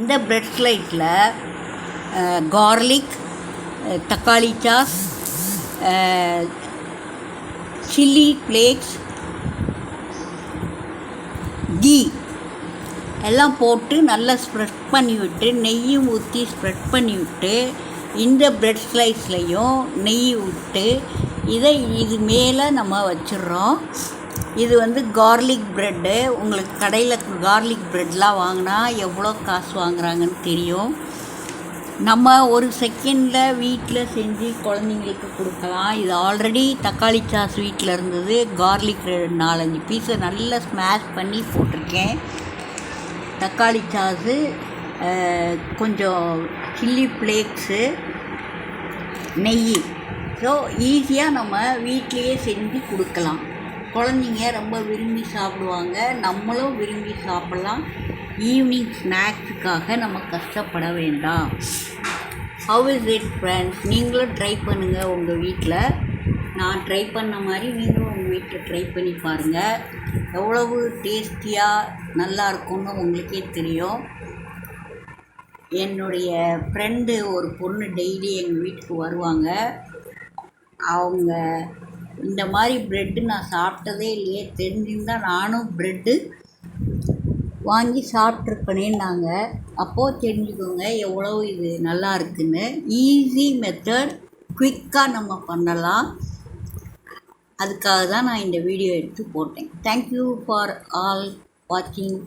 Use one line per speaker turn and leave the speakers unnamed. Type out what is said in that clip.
இந்த bread ஸ்லைஸில் garlic, தக்காளி sauce, chilli flakes, key எல்லாம் போட்டு நல்லா ஸ்ப்ரெட் பண்ணிவிட்டு, நெய்யும் ஊற்றி ஸ்ப்ரெட் பண்ணிவிட்டு, இந்த பிரெட் ஸ்லைஸ்லையும் நெய் விட்டு இது மேலே நம்ம வச்சிடுறோம். இது வந்து கார்லிக் ப்ரெட்டு. உங்களுக்கு கடையில் கார்லிக் ப்ரெட்லாம் வாங்கினா எவ்வளோ காசு வாங்குறாங்கன்னு தெரியும். நம்ம ஒரு செகண்டில் வீட்டில் செஞ்சு குழந்தைங்களுக்கு கொடுக்கலாம். இது ஆல்ரெடி தக்காளி சாஸ் வீட்டில் இருந்தது. கார்லிக் 4-5 பீஸை நல்லா ஸ்மாஷ் பண்ணி போட்டிருக்கேன். தக்காளி சாஸு, கொஞ்சம் சில்லி ஃப்ளேக்ஸு, நெய். ஸோ ஈஸியாக நம்ம வீட்லேயே செஞ்சு கொடுக்கலாம். குழந்தைங்க ரொம்ப விரும்பி சாப்பிடுவாங்க, நம்மளும் விரும்பி சாப்பிட்லாம். ஈவினிங் ஸ்நாக்ஸுக்காக நம்ம கஷ்டப்பட வேண்டாம். How is it friends? நீங்களும் ட்ரை பண்ணுங்கள் உங்கள் வீட்டில். நான் ட்ரை பண்ண மாதிரி நீங்களும் உங்கள் வீட்டில் ட்ரை பண்ணி பாருங்கள். எவ்வளவு டேஸ்டியாக நல்லா இருக்கும்னு உங்களுக்கே தெரியும். என்னுடைய ஃப்ரெண்டு ஒரு பொண்ணு டெய்லி எங்கள் வீட்டுக்கு வருவாங்க. அவங்க இந்த மாதிரி ப்ரெட்டு நான் சாப்பிட்டதே இல்லையே, தெரிஞ்சிருந்தால் நானும் ப்ரெட்டு வாங்கி சாப்பிட்ருப்பேனேன்னாங்க. அப்போது தெரிஞ்சுக்கோங்க எவ்வளோ இது நல்லா இருக்குன்னு. ஈஸி மெத்தட், குயிக்காக நம்ம பண்ணலாம். அதுக்காக தான் நான் இந்த வீடியோ எடுத்து போட்டேன். தேங்க்யூ ஃபார் ஆல் வாட்சிங்.